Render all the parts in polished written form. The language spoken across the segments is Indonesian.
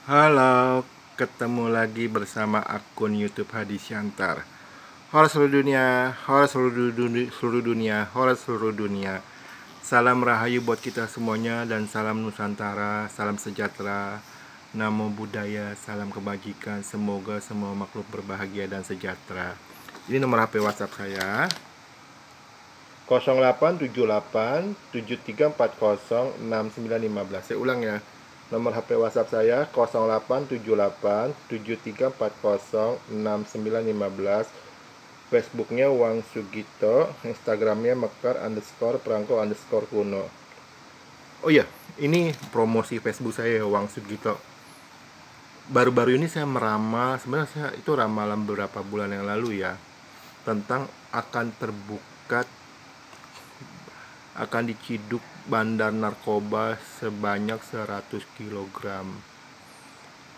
Halo, ketemu lagi bersama akun YouTube Hadi Syantar. Horor seluruh dunia, horor seluruh dunia. Salam rahayu buat kita semuanya dan salam Nusantara, salam sejahtera, namo buddhaya, salam kebajikan. Semoga semua makhluk berbahagia dan sejahtera. Ini nomor HP WhatsApp saya. 0878 7340 6915. Saya ulang ya. Nomor HP WhatsApp saya 0878 7340 6915. Facebooknya Wang Sugito, Instagramnya mekar_perangko_kuno. Oh iya, ini promosi Facebook saya Wang Sugito. Baru-baru ini saya meramal, sebenarnya itu ramalan beberapa bulan yang lalu ya, tentang akan diciduk bandar narkoba sebanyak 100 kg.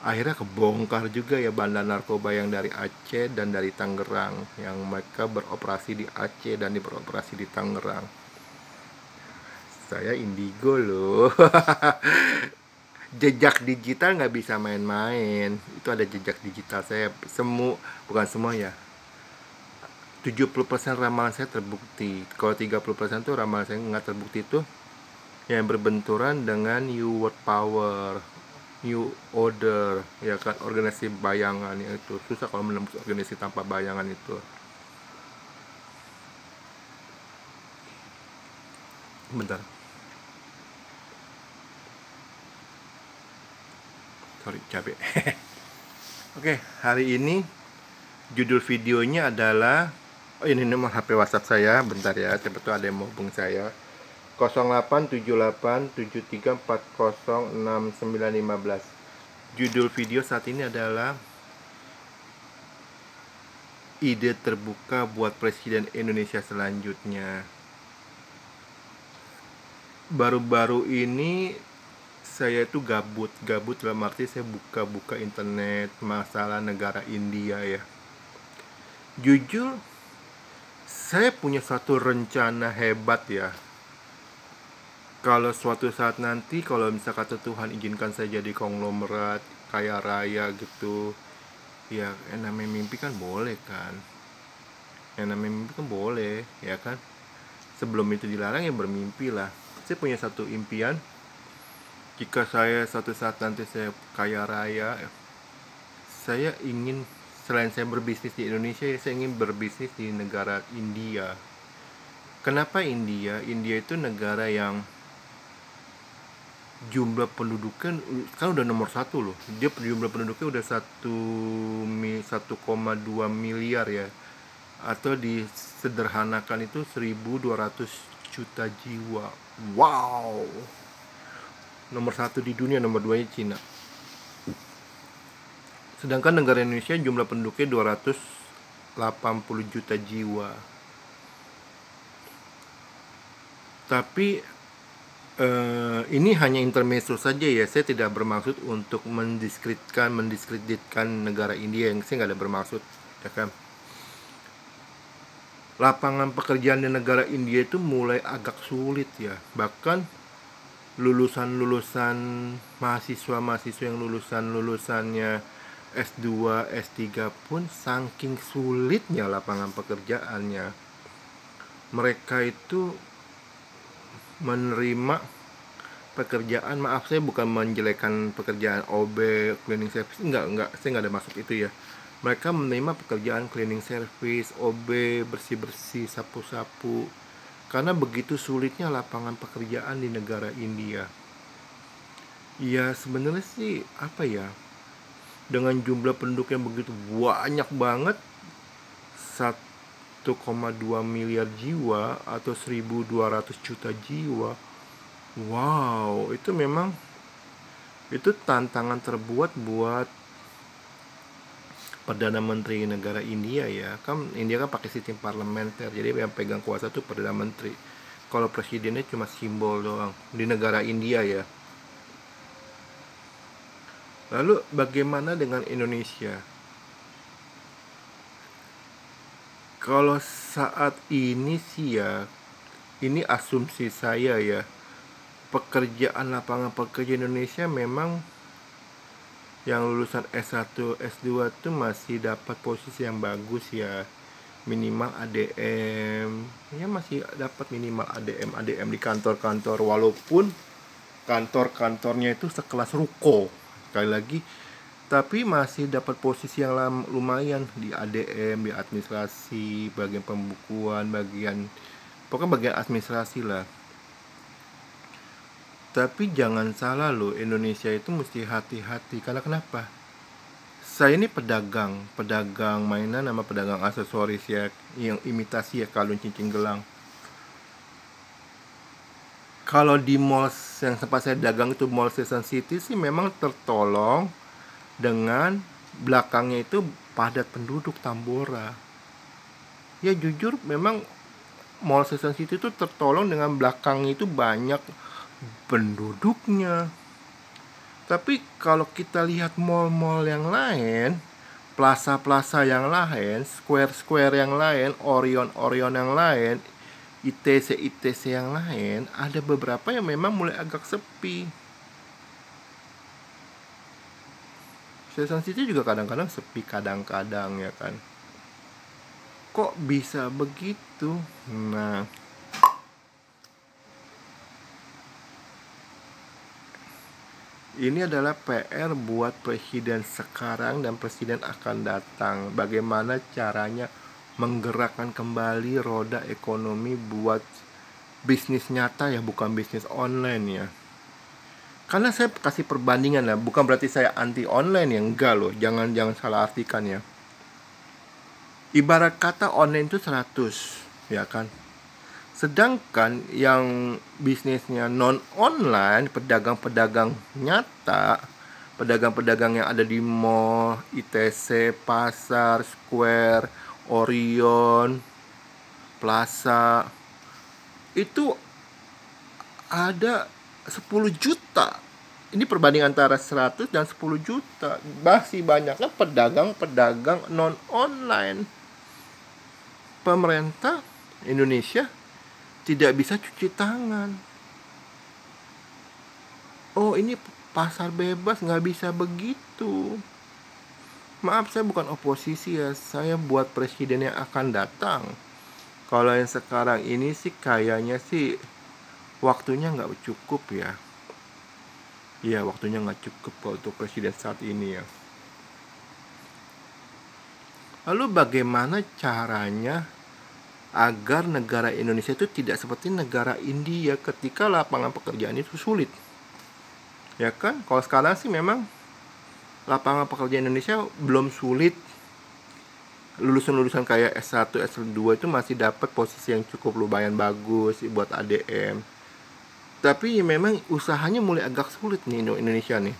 Akhirnya kebongkar juga ya bandar narkoba yang dari Aceh dan dari Tangerang, yang mereka beroperasi di Aceh dan beroperasi di Tangerang. Saya indigo loh. Jejak digital nggak bisa main-main. Itu ada jejak digital saya. Bukan semua ya, 70% ramalan saya terbukti. Kalau 30% tuh ramalan saya nggak terbukti, tuh yang berbenturan dengan New World Power, New Order, ya kan, organisasi bayangan. Itu susah kalau menembus organisasi tanpa bayangan itu. Bentar, sorry, cabai. Oke, hari ini judul videonya adalah, oh ini nomor HP WhatsApp saya. Bentar ya, siapa tuh ada yang mau hubung saya. 0878 7340 6915. Judul video saat ini adalah ide terbuka buat Presiden Indonesia selanjutnya. Baru-baru ini saya itu gabut dalam arti saya buka-buka internet masalah negara India ya. Jujur, saya punya satu rencana hebat ya. Kalau suatu saat nanti, kalau misalkan kata Tuhan izinkan saya jadi konglomerat kaya raya gitu, ya yang namanya mimpi kan boleh kan. Yang namanya mimpi kan boleh, ya kan. Sebelum itu dilarang ya bermimpi lah. Saya punya satu impian, jika saya suatu saat nanti saya kaya raya, saya ingin, selain saya berbisnis di Indonesia, saya ingin berbisnis di negara India. Kenapa India? India itu negara yang jumlah penduduknya kan udah nomor satu loh. Dia jumlah penduduknya udah 1,2 miliar ya, atau disederhanakan itu 1.200 juta jiwa. Wow, nomor satu di dunia, nomor duanya Cina. Sedangkan negara Indonesia jumlah penduduknya 280 juta jiwa. Tapi ini hanya intermezzo saja ya. Saya tidak bermaksud untuk mendiskreditkan negara India, yang saya nggak ada bermaksud, ya kan. Lapangan pekerjaan di negara India itu mulai agak sulit ya. Bahkan lulusan mahasiswa yang lulusannya S2, S3 pun saking sulitnya lapangan pekerjaannya, mereka itu menerima pekerjaan, maaf saya bukan menjelekan pekerjaan OB, cleaning service, enggak, saya nggak ada maksud itu ya. Mereka menerima pekerjaan cleaning service, OB, bersih-bersih, sapu-sapu, karena begitu sulitnya lapangan pekerjaan di negara India. Ya sebenarnya sih apa ya, dengan jumlah penduduk yang begitu banyak banget, 1,2 miliar jiwa atau 1.200 juta jiwa. Wow, itu memang itu tantangan terbuat buat Perdana Menteri negara India ya. Kan India kan pakai sistem parlementer, jadi yang pegang kuasa itu Perdana Menteri. Kalau presidennya cuma simbol doang di negara India ya. Lalu bagaimana dengan Indonesia? Kalau saat ini sih ya, ini asumsi saya ya, lapangan pekerjaan Indonesia memang yang lulusan S1, S2 tuh masih dapat posisi yang bagus ya, minimal ADM ya, masih dapat minimal ADM di kantor-kantor, walaupun kantor-kantornya itu sekelas ruko sekali lagi, tapi masih dapat posisi yang lumayan di ADM, di administrasi, bagian pembukuan, pokoknya bagian administrasi lah. Tapi jangan salah loh, Indonesia itu mesti hati-hati. Karena kenapa? Saya ini pedagang mainan sama pedagang aksesoris ya, yang imitasi ya, kalung, cincin, gelang. Kalau di mall yang sempat saya dagang itu, Mall Season City sih memang tertolong dengan belakangnya itu padat penduduk Tambora. Ya jujur memang Mall Season City itu tertolong dengan belakangnya itu banyak penduduknya. Tapi kalau kita lihat mall-mall yang lain, plaza-plaza yang lain, square-square yang lain, Orion-Orion yang lain, ITC-ITC yang lain, ada beberapa yang memang mulai agak sepi. Season City juga kadang-kadang sepi, kadang-kadang ya kan. Kok bisa begitu? Nah, ini adalah PR buat presiden sekarang dan presiden akan datang. Bagaimana caranya menggerakkan kembali roda ekonomi buat bisnis nyata ya, bukan bisnis online ya. Karena saya kasih perbandingan lah, bukan berarti saya anti online ya, enggak loh. Jangan salah artikan ya. Ibarat kata online itu 100, ya kan? Sedangkan yang bisnisnya non-online, pedagang-pedagang nyata, pedagang-pedagang yang ada di mall, ITC, pasar, square, Orion, plaza, itu ada 10 juta. Ini perbandingan antara 100 dan 10 juta. Masih banyaknya pedagang-pedagang non-online. Pemerintah Indonesia tidak bisa cuci tangan. Oh, ini pasar bebas, nggak bisa begitu. Maaf, saya bukan oposisi ya, saya buat presiden yang akan datang. Kalau yang sekarang ini sih kayaknya sih waktunya nggak cukup ya. Iya, waktunya nggak cukup kalau untuk presiden saat ini ya. Lalu bagaimana caranya agar negara Indonesia itu tidak seperti negara India ketika lapangan pekerjaan itu sulit? Ya kan, kalau sekarang sih memang lapangan pekerjaan Indonesia belum sulit. Lulusan-lulusan kayak S1, S2 itu masih dapat posisi yang cukup lumayan bagus buat ADM. Tapi memang usahanya mulai agak sulit nih Indonesia nih.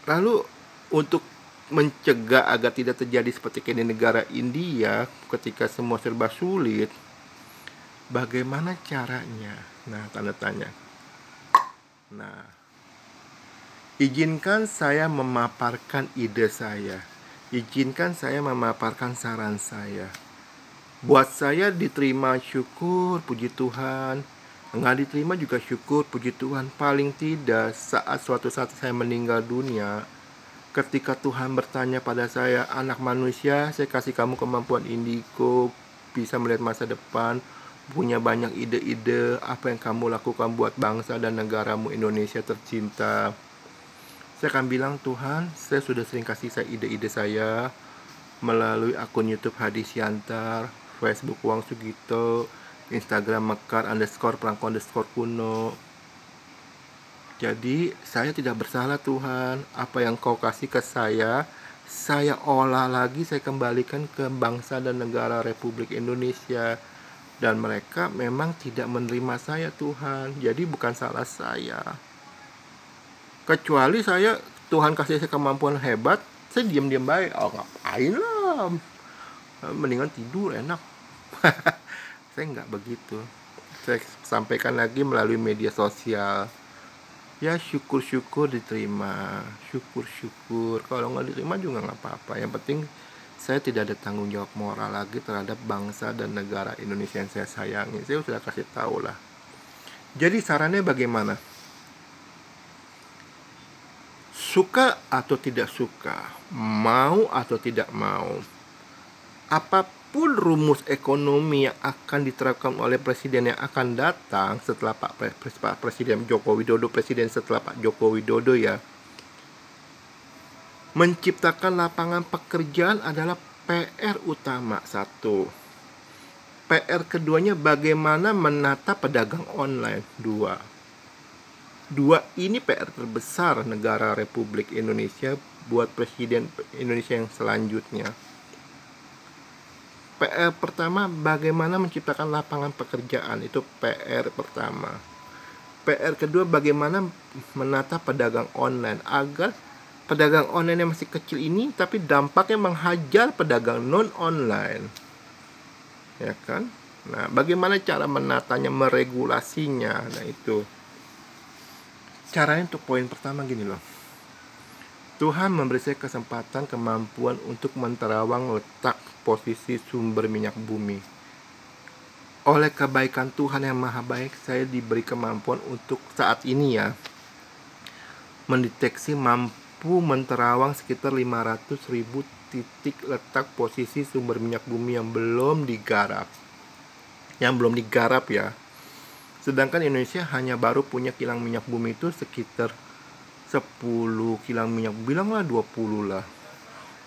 Lalu untuk mencegah agar tidak terjadi seperti di negara India ketika semua serba sulit, bagaimana caranya? Nah, tanda tanya. Nah, izinkan saya memaparkan ide saya. Izinkan saya memaparkan saran saya. Buat saya diterima syukur, puji Tuhan. Nggak diterima juga syukur, puji Tuhan. Paling tidak suatu saat saya meninggal dunia, ketika Tuhan bertanya pada saya, anak manusia, saya kasih kamu kemampuan indigo, bisa melihat masa depan, punya banyak ide-ide, apa yang kamu lakukan buat bangsa dan negaramu Indonesia tercinta. Saya akan bilang, Tuhan, saya sudah sering kasih saya ide-ide saya melalui akun YouTube Hadi Siantar, Facebook Wang Sugito, Instagram Mekar_Prangko_Kuno. Jadi saya tidak bersalah Tuhan. Apa yang kau kasih ke saya olah lagi, saya kembalikan ke bangsa dan negara Republik Indonesia. Dan mereka memang tidak menerima saya Tuhan. Jadi bukan salah saya. Kecuali Tuhan kasih saya kemampuan hebat, saya diam-diam baik. Oh, ngapain lah, mendingan tidur enak. Saya nggak begitu. Saya sampaikan lagi melalui media sosial. Ya syukur-syukur diterima, syukur-syukur. Kalau nggak diterima juga nggak apa-apa. Yang penting saya tidak ada tanggung jawab moral lagi terhadap bangsa dan negara Indonesia yang saya sayangi. Saya sudah kasih tahu lah. Jadi sarannya bagaimana? Suka atau tidak suka, mau atau tidak mau, apapun rumus ekonomi yang akan diterapkan oleh presiden yang akan datang setelah Pak Presiden Joko Widodo, presiden setelah Pak Joko Widodo ya, menciptakan lapangan pekerjaan adalah PR utama satu. PR keduanya bagaimana menata pedagang online dua. Ini PR terbesar negara Republik Indonesia buat presiden Indonesia yang selanjutnya. PR pertama, bagaimana menciptakan lapangan pekerjaan, itu PR pertama. PR kedua, bagaimana menata pedagang online agar pedagang online yang masih kecil ini tapi dampaknya menghajar pedagang non online, ya kan? Nah, bagaimana cara menatanya, meregulasinya? Nah, itu caranya. Untuk poin pertama gini loh, Tuhan memberi saya kesempatan, kemampuan untuk menterawang letak posisi sumber minyak bumi. Oleh kebaikan Tuhan yang maha baik, saya diberi kemampuan untuk saat ini ya, mendeteksi, mampu menterawang sekitar 500.000 titik letak posisi sumber minyak bumi yang belum digarap. Yang belum digarap ya. Sedangkan Indonesia hanya baru punya kilang minyak bumi itu sekitar 10 kilang minyak, bilanglah 20 lah.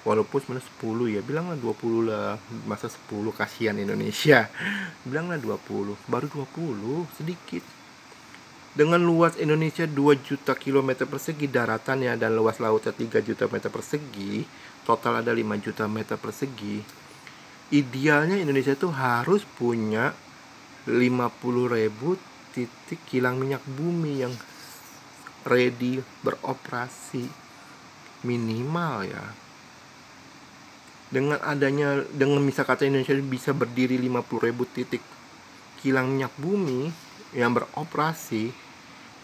Walaupun sebenarnya 10 ya, bilanglah 20 lah. Masa 10, kasihan Indonesia. Bilanglah 20, baru 20, sedikit. Dengan luas Indonesia 2 juta kilometer persegi daratannya dan luas lautnya 3 juta meter persegi, total ada 5 juta meter persegi. Idealnya Indonesia itu harus punya 50.000 titik kilang minyak bumi yang ready beroperasi minimal ya. Dengan misal kata Indonesia bisa berdiri 50.000 titik kilang minyak bumi yang beroperasi,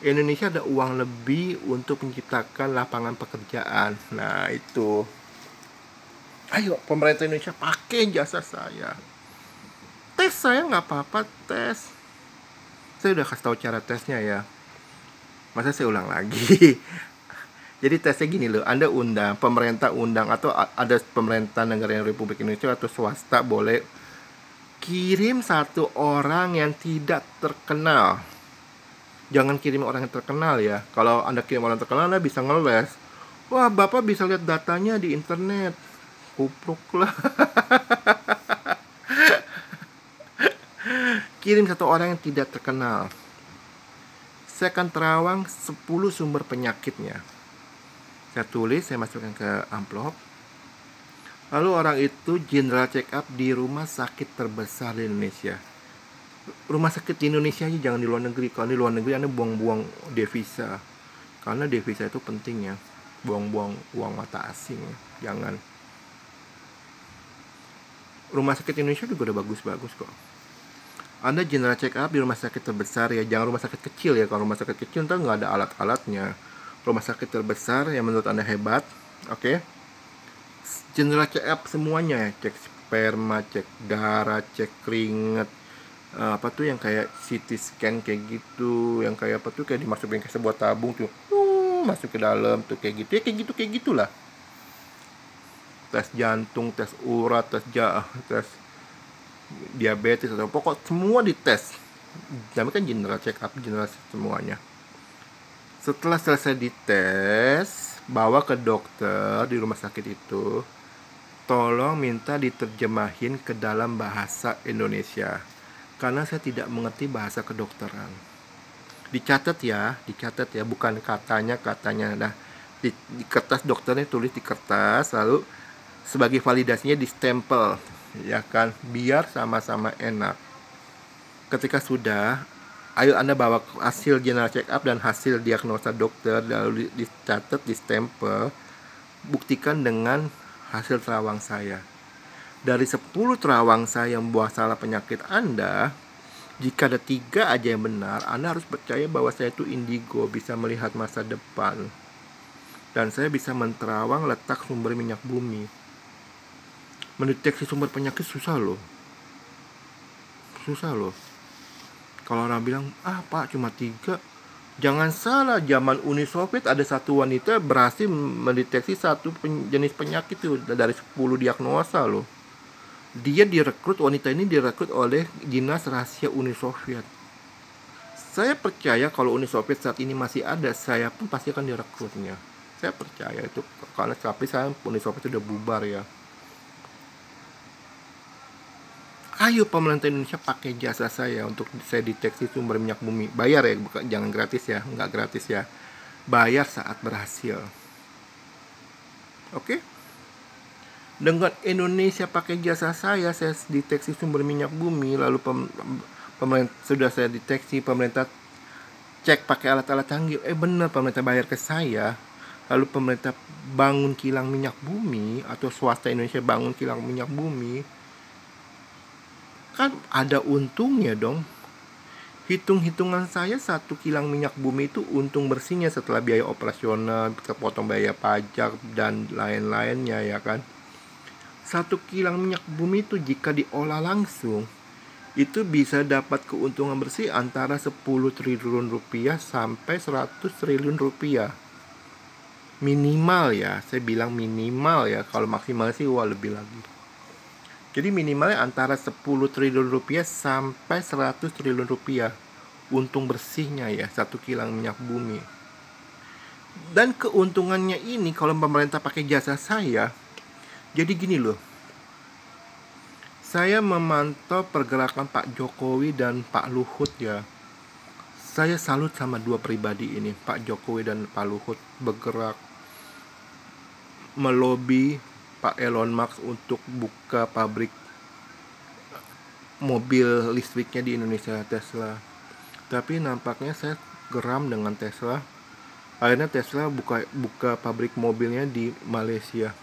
Indonesia ada uang lebih untuk menciptakan lapangan pekerjaan. Nah itu, ayo pemerintah Indonesia pakai jasa saya. Tes saya nggak apa-apa, tes. Saya udah kasih tahu cara tesnya ya. Masa saya ulang lagi? Jadi tesnya gini loh, Anda undang, pemerintah undang, atau ada pemerintah negara Republik Indonesia atau swasta boleh kirim satu orang yang tidak terkenal. Jangan kirim orang yang terkenal ya. Kalau Anda kirim orang terkenal, Anda bisa ngeles. Wah, Bapak bisa lihat datanya di internet. Kupruk lah. Kirim satu orang yang tidak terkenal. Saya akan terawang 10 sumber penyakitnya. Saya tulis, saya masukkan ke amplop. Lalu orang itu general check up di rumah sakit terbesar di Indonesia. Rumah sakit di Indonesia aja, jangan di luar negeri. Kalau di luar negeri Anda buang-buang devisa. Karena devisa itu penting ya. Buang-buang uang mata asing ya. Jangan. Rumah sakit Indonesia juga udah bagus-bagus kok. Anda general check up di rumah sakit terbesar ya, jangan rumah sakit kecil ya. Kalau rumah sakit kecil ntar nggak ada alat-alatnya. Rumah sakit terbesar yang menurut Anda hebat, oke? General check up semuanya ya, cek sperma, cek darah, cek keringet, apa tuh yang kayak CT scan kayak gitu, yang kayak apa tuh kayak dimasukin ke sebuah tabung tuh, masuk ke dalam tuh kayak gitu ya, kayak gitulah. Tes jantung, tes urat, tes diabetes atau pokok semua dites. Namanya kan general check up, general semuanya. Setelah selesai dites, bawa ke dokter di rumah sakit itu. Tolong minta diterjemahin ke dalam bahasa Indonesia, karena saya tidak mengerti bahasa kedokteran. Dicatat ya, bukan katanya. Nah, di kertas dokternya tulis di kertas, lalu sebagai validasinya distempel, ya kan, biar sama-sama enak. Ketika sudah, ayo Anda bawa hasil general check up dan hasil diagnosa dokter, lalu dicatat, distempel, buktikan dengan hasil terawang saya. Dari 10 terawang saya yang membawa salah penyakit Anda, jika ada 3 aja yang benar, Anda harus percaya bahwa saya itu indigo, bisa melihat masa depan. Dan saya bisa menterawang letak sumber minyak bumi. Mendeteksi sumber penyakit susah loh. Kalau orang bilang, Pak cuma 3, Jangan salah, zaman Uni Soviet ada satu wanita berhasil mendeteksi satu jenis penyakit itu dari 10 diagnosa loh. Dia direkrut, wanita ini direkrut oleh Dinas Rahasia Uni Soviet. Saya percaya kalau Uni Soviet saat ini masih ada, saya pun pasti akan direkrutnya. Saya percaya itu, karena tapi saya Uni Soviet sudah bubar ya. Ayo pemerintah Indonesia pakai jasa saya untuk saya deteksi sumber minyak bumi. Bayar ya, bukan, jangan gratis ya, nggak gratis ya. Bayar saat berhasil. Oke? Dengan Indonesia pakai jasa saya deteksi sumber minyak bumi, lalu pemerintah sudah saya deteksi, pemerintah cek pakai alat-alat canggih. Benar, pemerintah bayar ke saya. Lalu pemerintah bangun kilang minyak bumi, atau swasta Indonesia bangun kilang minyak bumi, kan ada untungnya dong. Hitung-hitungan saya, satu kilang minyak bumi itu untung bersihnya setelah biaya operasional, terpotong biaya pajak dan lain-lainnya ya kan. Satu kilang minyak bumi itu jika diolah langsung itu bisa dapat keuntungan bersih antara 10 triliun rupiah sampai 100 triliun rupiah. Minimal ya, saya bilang minimal ya. Kalau maksimal sih wah lebih lagi. Jadi minimalnya antara 10 triliun rupiah sampai 100 triliun rupiah untung bersihnya ya, satu kilang minyak bumi. Dan keuntungannya ini kalau pemerintah pakai jasa saya, jadi gini loh. Saya memantau pergerakan Pak Jokowi dan Pak Luhut ya. Saya salut sama dua pribadi ini, Pak Jokowi dan Pak Luhut, bergerak melobi Pak Elon Musk untuk buka pabrik mobil listriknya di Indonesia, Tesla. Tapi nampaknya saya geram dengan Tesla. Akhirnya Tesla buka pabrik mobilnya di Malaysia.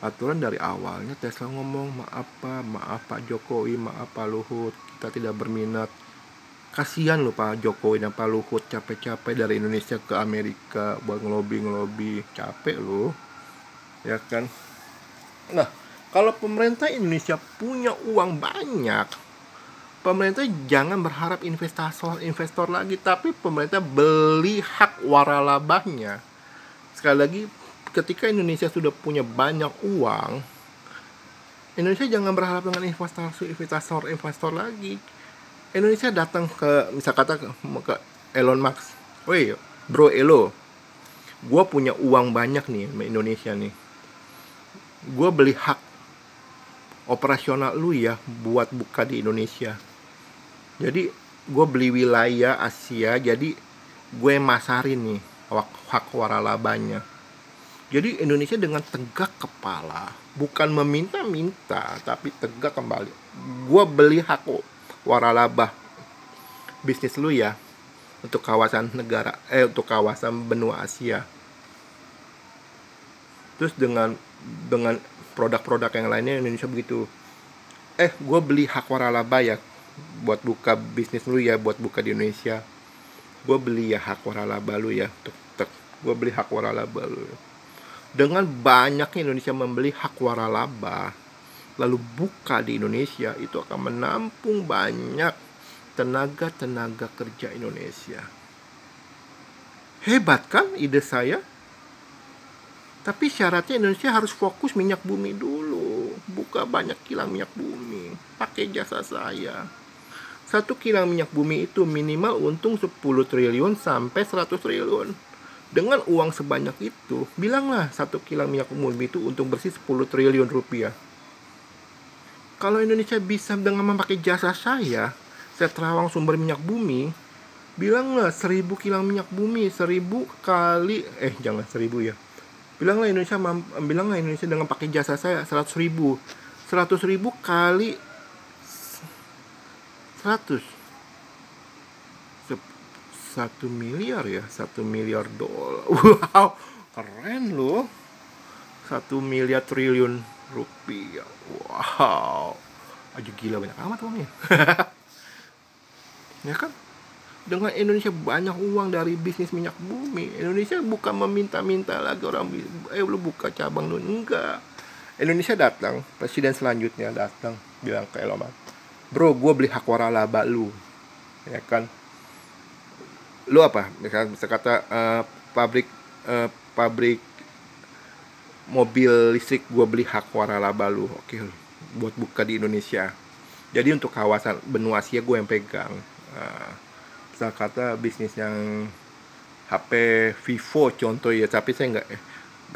Aturan dari awalnya Tesla ngomong maaf Pak Jokowi, maaf Pak Luhut, kita tidak berminat. Kasihan loh Pak Jokowi dan Pak Luhut capek-capek dari Indonesia ke Amerika buat ngelobi, capek loh, ya kan. Nah, kalau pemerintah Indonesia punya uang banyak, pemerintah jangan berharap investor lagi, tapi pemerintah beli hak waralabanya. Sekali lagi, ketika Indonesia sudah punya banyak uang, Indonesia jangan berharap dengan investor lagi. Indonesia datang ke, misal kata ke Elon Musk, woi bro Elo, gue punya uang banyak nih di Indonesia nih, gue beli hak operasional lu ya buat buka di Indonesia. Jadi gue beli wilayah Asia, jadi gue masarin nih hak waralabanya. Jadi Indonesia dengan tegak kepala, bukan meminta-minta, tapi tegak kembali, gue beli hak waralaba bisnis lu ya untuk kawasan negara, untuk kawasan benua Asia. Terus dengan produk-produk yang lainnya Indonesia begitu, gue beli hak waralaba ya buat buka bisnis lu ya, buat buka di Indonesia. Gue beli ya hak waralaba lu ya, gue beli hak waralaba lu. Dengan banyaknya Indonesia membeli hak waralaba lalu buka di Indonesia, itu akan menampung banyak tenaga kerja Indonesia. Hebat kan ide saya? Tapi syaratnya Indonesia harus fokus minyak bumi dulu. Buka banyak kilang minyak bumi. Pakai jasa saya. Satu kilang minyak bumi itu minimal untung 10 triliun sampai 100 triliun. Dengan uang sebanyak itu, bilanglah satu kilang minyak bumi itu untung bersih 10 triliun rupiah. Kalau Indonesia bisa dengan memakai jasa saya terawang sumber minyak bumi, bilanglah 1000 kilang minyak bumi, 1000 kali, jangan 1000 ya. Bilanglah Indonesia dengan pakai jasa saya 100.000 kali 100, 1 miliar ya, 1 miliar dolar. Wow, keren loh. 1 miliar triliun rupiah. Wow, aja gila, banyak amat uangnya. Ya kan? Dengan Indonesia banyak uang dari bisnis minyak bumi, Indonesia bukan meminta-minta lagi orang, lu buka cabang lu, enggak. Indonesia datang, presiden selanjutnya datang bilang ke Elon Musk, bro gue beli hak waralaba lu, ya kan. Lu apa? Misalnya bisa kata pabrik pabrik mobil listrik gua beli hak waralaba lu. Oke, buat buka di Indonesia. Jadi untuk kawasan benua Asia gue yang pegang. Nah, bisa kata bisnis yang HP Vivo contoh ya, tapi saya nggak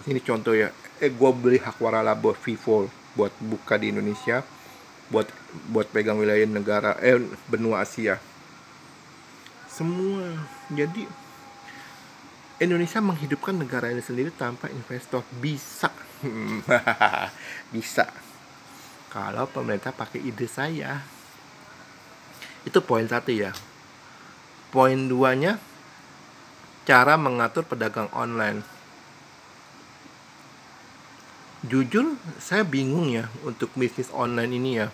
ini contoh ya. Gue beli hak waralaba Vivo buat buka di Indonesia, buat buat pegang wilayah negara benua Asia. Semua. Jadi Indonesia menghidupkan negara ini sendiri tanpa investor bisa. Bisa. Kalau pemerintah pakai ide saya. Itu poin satu ya. Poin duanya, cara mengatur pedagang online. Jujur, saya bingung ya untuk bisnis online ini ya.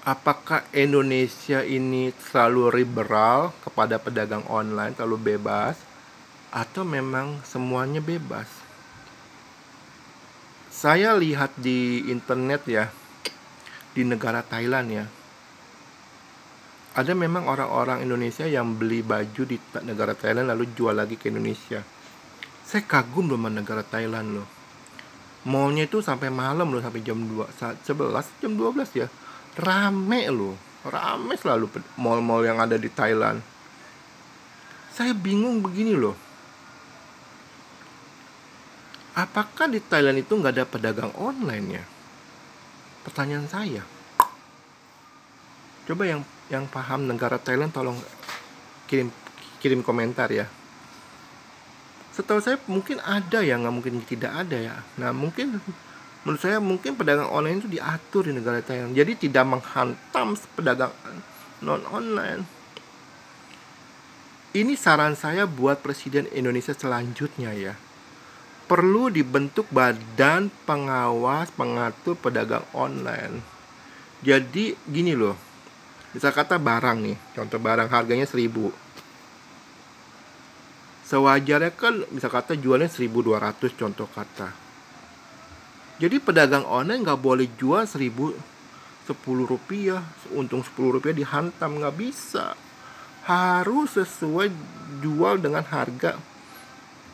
Apakah Indonesia ini terlalu liberal kepada pedagang online, terlalu bebas, atau memang semuanya bebas? Saya lihat di internet ya, di negara Thailand ya, ada memang orang-orang Indonesia yang beli baju di negara Thailand lalu jual lagi ke Indonesia. Saya kagum loh sama negara Thailand loh. Mallnya itu sampai malam loh, sampai jam 2, 11, jam 12 ya. Rame loh. Rame selalu mall-mall yang ada di Thailand. Saya bingung begini loh. Apakah di Thailand itu nggak ada pedagang online ya? Pertanyaan saya. Coba yang paham negara Thailand tolong kirim komentar ya. Setahu saya mungkin ada ya, nggak mungkin tidak ada ya. Nah mungkin menurut saya mungkin pedagang online itu diatur di negara Thailand. Jadi tidak menghantam pedagang non online. Ini saran saya buat Presiden Indonesia selanjutnya ya. Perlu dibentuk badan pengawas pengatur pedagang online. Jadi gini loh, bisa kata barang nih, contoh barang harganya 1.000. Sewajarnya kan bisa kata jualnya 1.200 contoh kata. Jadi pedagang online nggak boleh jual 10 rupiah, untung 10 rupiah dihantam, nggak bisa. Harus sesuai jual dengan harga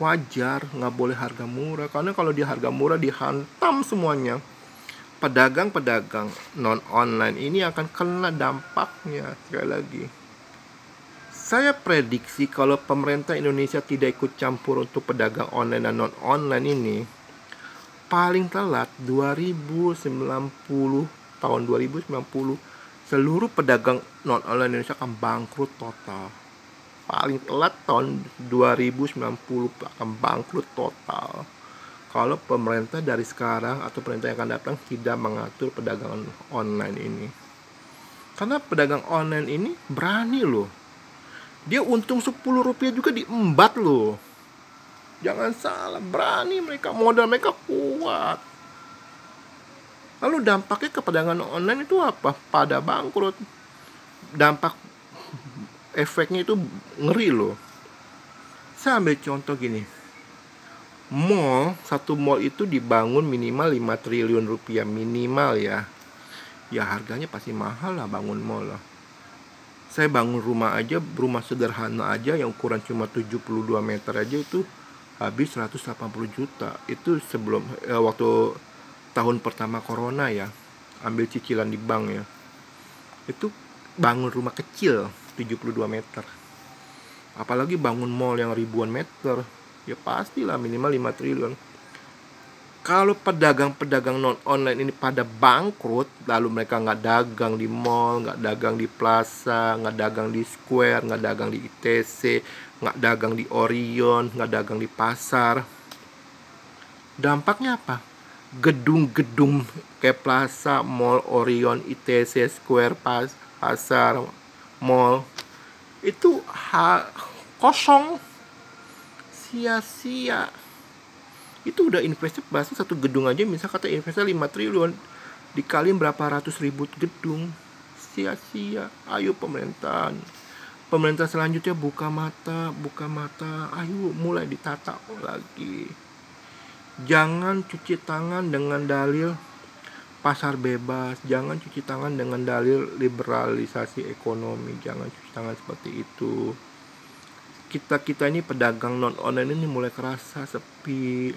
wajar, nggak boleh harga murah, karena kalau di harga murah dihantam semuanya. Pedagang-pedagang non online ini akan kena dampaknya. Sekali lagi, saya prediksi kalau pemerintah Indonesia tidak ikut campur untuk pedagang online dan non online ini, paling telat 2090, tahun 2090 seluruh pedagang non online Indonesia akan bangkrut total. Paling telat tahun 2090 akan bangkrut total kalau pemerintah dari sekarang atau pemerintah yang akan datang tidak mengatur perdagangan online ini. Karena pedagang online ini berani loh. Dia untung 10 rupiah juga diembat loh. Jangan salah, berani mereka, modal mereka kuat. Lalu dampaknya ke pedagang online itu apa? Pada bangkrut. Dampak efeknya itu ngeri loh. Saya ambil contoh gini. Satu mall itu dibangun minimal 5 triliun rupiah minimal ya. Ya harganya pasti mahal lah bangun mall lah. Saya bangun rumah aja, rumah sederhana aja yang ukuran cuma 72 meter aja itu habis 180 juta. Itu sebelum waktu tahun pertama corona ya. Ambil cicilan di bank ya. Itu bangun rumah kecil 72 meter. Apalagi bangun mall yang ribuan meter. Ya pastilah minimal 5 triliun. Kalau pedagang-pedagang non-online ini pada bangkrut, lalu mereka nggak dagang di mall, nggak dagang di plaza, nggak dagang di square, nggak dagang di ITC, nggak dagang di Orion, nggak dagang di pasar. Dampaknya apa? Gedung-gedung kayak plaza, mall, Orion, ITC, square, pasar, mall itu kosong, sia-sia. Itu udah investasi bahasa satu gedung aja, misal kata investasi 5 triliun dikali berapa ratus ribu gedung, sia-sia. Ayo pemerintah selanjutnya buka mata, ayo mulai ditata lagi. Jangan cuci tangan dengan dalil pasar bebas, jangan cuci tangan dengan dalil liberalisasi ekonomi, jangan cuci tangan seperti itu. Kita ini pedagang non online ini mulai kerasa sepi.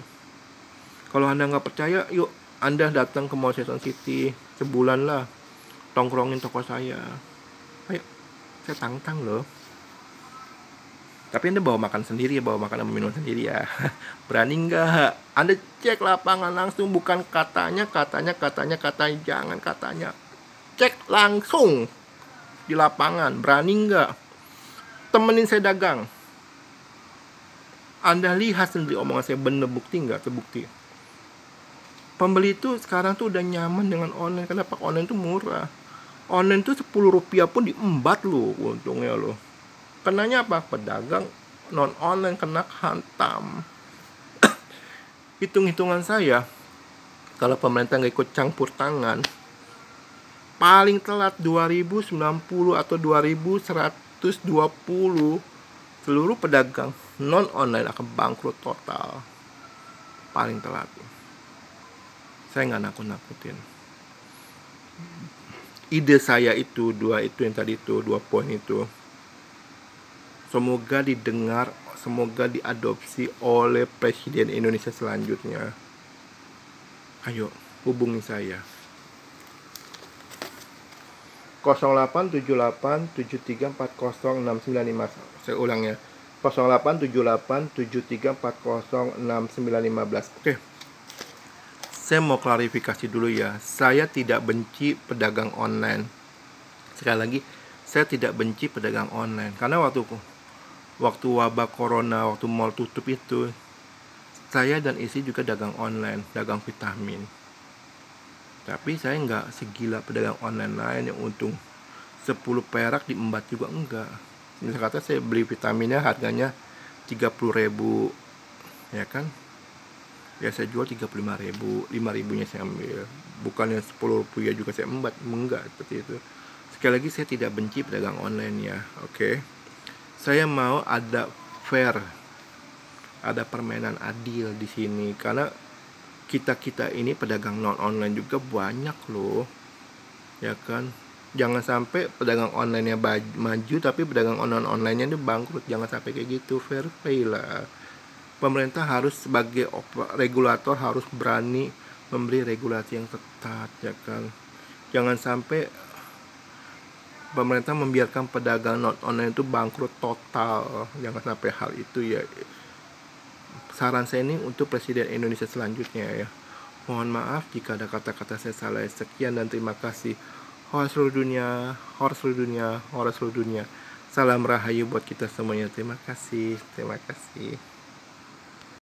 Kalau Anda nggak percaya, yuk Anda datang ke Mall Seton City sebulan lah, tongkrongin toko saya. Ayo, saya tantang loh. Tapi Anda bawa makan sendiri ya, bawa makan dan minum sendiri ya. Berani nggak? Anda cek lapangan langsung, bukan katanya, jangan katanya. Cek langsung di lapangan, berani nggak? Temenin saya dagang. Anda lihat sendiri omongan saya bener, bukti nggak? Terbukti. Pembeli itu sekarang tuh udah nyaman dengan online. Kenapa? Online tuh murah. Online tuh 10 rupiah pun diembat loh untungnya loh. Kenanya apa? Pedagang non online kena hantam. Hitung-hitungan saya, kalau pemerintah nggak ikut campur tangan, paling telat 2090 atau 2120 seluruh pedagang non online akan bangkrut total. Paling telat. Saya nggak nakut-nakutin. Ide saya itu dua poin itu. Semoga didengar, semoga diadopsi oleh Presiden Indonesia selanjutnya. Ayo, hubungi saya. 087873406915. Saya ulang ya. 087873406915. Oke. Saya mau klarifikasi dulu ya. Saya tidak benci pedagang online. Sekali lagi, saya tidak benci pedagang online. Karena waktu wabah corona, waktu mall tutup itu, saya dan istri juga dagang online, dagang vitamin. Tapi saya nggak segila pedagang online lain yang untung 10 perak diembat juga enggak. Misalnya kata saya beli vitaminnya harganya 30.000, ya kan? Ya saya jual 35.000, 5.000-nya saya ambil. Bukan yang 10 rupiah juga saya embat, enggak seperti itu. Sekali lagi saya tidak benci pedagang online ya, oke? Saya mau ada fair, ada permainan adil di sini, karena kita ini pedagang non online juga banyak loh, ya kan? Jangan sampai pedagang online-nya maju tapi pedagang online-nya ini bangkrut. Jangan sampai kayak gitu. Fair play lah. Pemerintah harus sebagai regulator harus berani memberi regulasi yang ketat, ya kan? Jangan sampai pemerintah membiarkan pedagang non online itu bangkrut total. Jangan sampai hal itu ya. Saran saya ini untuk Presiden Indonesia selanjutnya ya. Mohon maaf jika ada kata-kata saya salah. Sekian dan terima kasih. Horor seluruh dunia, horor seluruh dunia, horor seluruh dunia. Salam rahayu buat kita semuanya. Terima kasih.